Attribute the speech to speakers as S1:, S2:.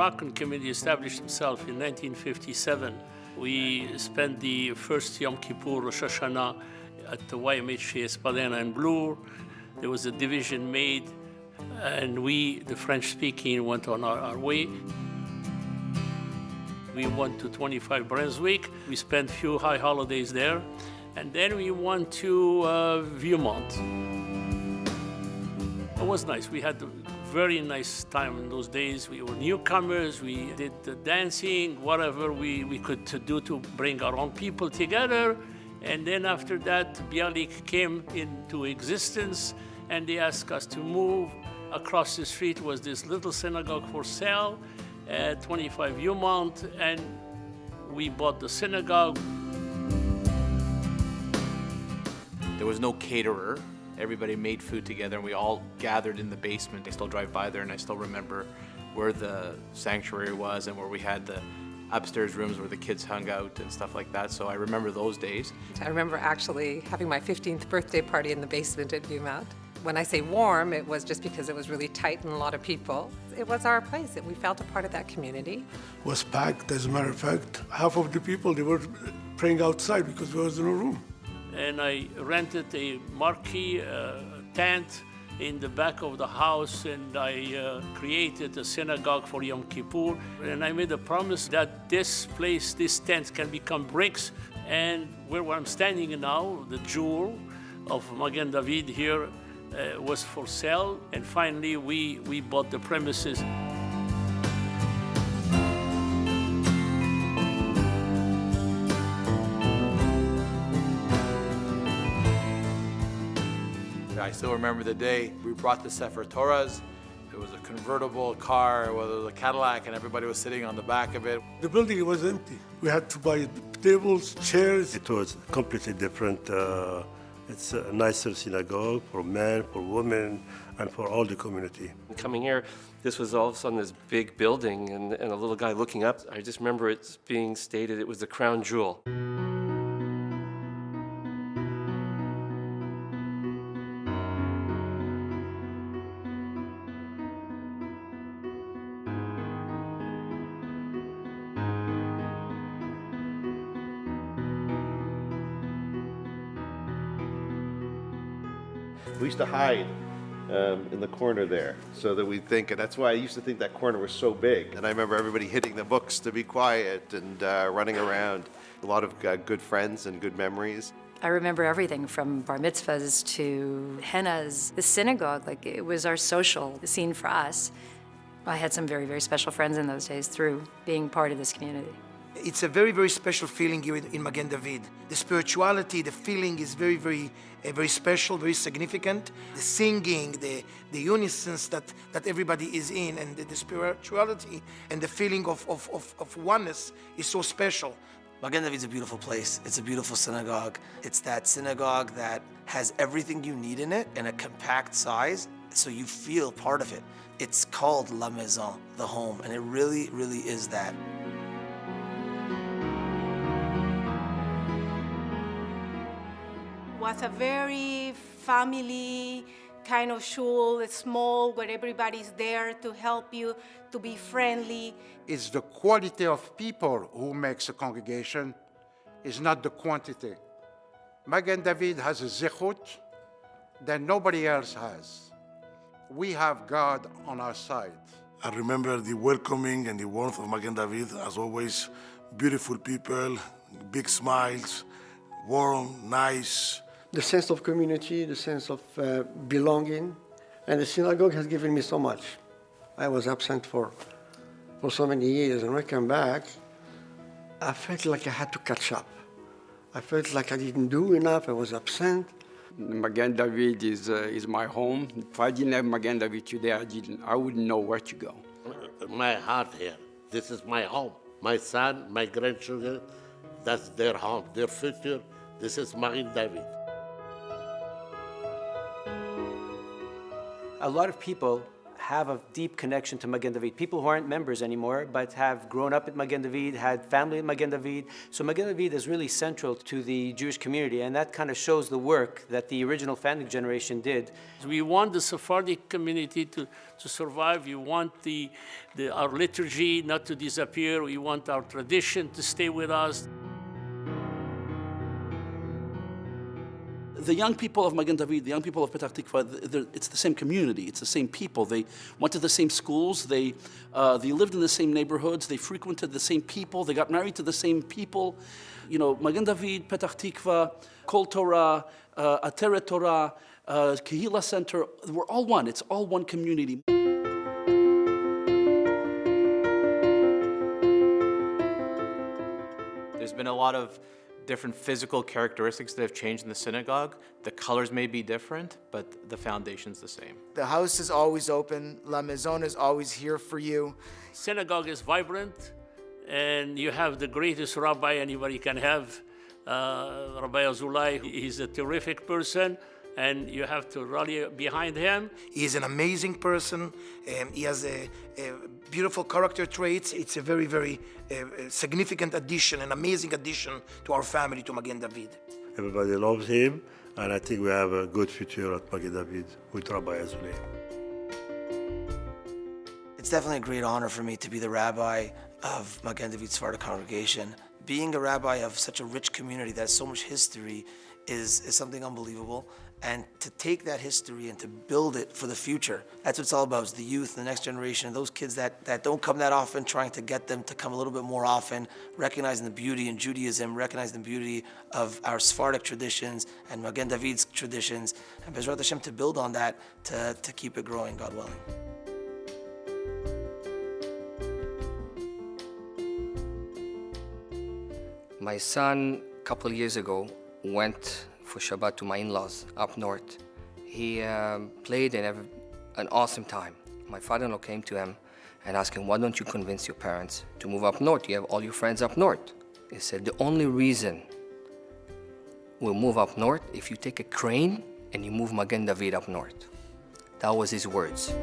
S1: Moroccan community established itself in 1957. We spent the first Yom Kippur, Rosh Hashanah, at the YMHA Spadina and Bloor. There was a division made, and we, the French-speaking, went on our way. We went to 25 Brunswick. We spent a few high holidays there. And then we went to Viewmont. It was nice. We had a very nice time in those days. We were newcomers. We did the dancing, whatever we could do to bring our own people together. And then after that, Bialik came into existence, and they asked us to move. Across the street was this little synagogue for sale at 25 Viewmont, and we bought the synagogue.
S2: There was no caterer. Everybody made food together, and we all gathered in the basement. I still drive by there, and I still remember where the sanctuary was and where we had the upstairs rooms where the kids hung out and stuff like that. So I remember those days.
S3: I remember actually having my 15th birthday party in the basement at Viewmont. When I say warm, it was just because it was really tight and a lot of people. It was our place. We felt a part of that community.
S4: It was packed, as a matter of fact. Half of the people, they were praying outside because there was no room.
S1: And I rented a marquee tent in the back of the house, and I created a synagogue for Yom Kippur. And I made a promise that this place, this tent, can become bricks. And where I'm standing now, the jewel of Magen David here was for sale. And finally, we bought the premises.
S2: I still remember the day we brought the Sefer Torahs. It was a convertible car, whether it was a Cadillac, and everybody was sitting on the back of it.
S4: The building was empty. We had to buy tables, chairs.
S5: It was completely different. It's a nicer synagogue for men, for women, and for all the community.
S6: Coming here, this was all of a sudden this big building, and a little guy looking up. I just remember it being stated it was the crown jewel.
S7: We used to hide in the corner there so that we'd think, and that's why I used to think that corner was so big. And I remember everybody hitting the books to be quiet and running around. A lot of good friends and good memories.
S8: I remember everything from bar mitzvahs to hennas. The synagogue, like, it was our social scene for us. I had some very, very special friends in those days through being part of this community.
S9: It's a very, very special feeling here in Magen David. The spirituality, the feeling is very, very special, very significant. The singing, the unisons that everybody is in, and the spirituality and the feeling of oneness is so special.
S10: Magen David is a beautiful place. It's a beautiful synagogue. It's that synagogue that has everything you need in it in a compact size, so you feel part of it. It's called La Maison, the home, and it really, really is that.
S11: Was a very family kind of shul. It's small, where everybody's there to help you, to be friendly.
S12: It's the quality of people who makes a congregation, it's not the quantity. Magen David has a zechut that nobody else has. We have God on our side.
S4: I remember the welcoming and the warmth of Magen David, as always. Beautiful people, big smiles, warm, nice.
S13: The sense of community, the sense of belonging, and the synagogue has given me so much. I was absent for so many years, and when I came back, I felt like I had to catch up. I felt like I didn't do enough, I was absent.
S14: Magen David is my home. If I didn't have Magen David today, I wouldn't know where to go.
S15: My heart here, this is my home. My son, my grandchildren, that's their home, their future. This is Magen David.
S16: A lot of people have a deep connection to Magen David. People who aren't members anymore, but have grown up at Magen David, had family in Magen David. So Magen David is really central to the Jewish community, and that kind of shows the work that the original founding generation did.
S1: We want the Sephardic community to survive. We want our liturgy not to disappear. We want our tradition to stay with us.
S17: The young people of Magen David, the young people of Petah Tikva, it's the same community. It's the same people. They went to the same schools. They lived in the same neighborhoods. They frequented the same people. They got married to the same people. You know, Magen David, Petah Tikva, Kol Torah, Ateret Torah, Kehila Center, we're all one. It's all one community.
S2: There's been a lot of different physical characteristics that have changed in the synagogue. The colors may be different, but the foundation's the same.
S10: The house is always open. La Maison is always here for you.
S1: Synagogue is vibrant, and you have the greatest rabbi anybody can have, Rabbi Azulai. He's a terrific person, and you have to rally behind him.
S9: He's an amazing person. He has a beautiful character traits. It's a very, very significant addition, an amazing addition to our family, to Magen David.
S5: Everybody loves him, and I think we have a good future at Magen David with Rabbi Azulai.
S10: It's definitely a great honor for me to be the rabbi of Magen David Sephardic Congregation. Being a rabbi of such a rich community that has so much history is something unbelievable. And to take that history and to build it for the future, that's what it's all about, is the youth, the next generation, those kids that don't come that often, trying to get them to come a little bit more often, recognizing the beauty in Judaism, recognizing the beauty of our Sephardic traditions and Magen David's traditions, and Bezrat Hashem to build on that, to keep it growing, God willing.
S18: My son, a couple of years ago, went for Shabbat to my in-laws up north. He played and had an awesome time. My father-in-law came to him and asked him, why don't you convince your parents to move up north? You have all your friends up north. He said, the only reason we'll move up north if you take a crane and you move Magen David up north. That was his words.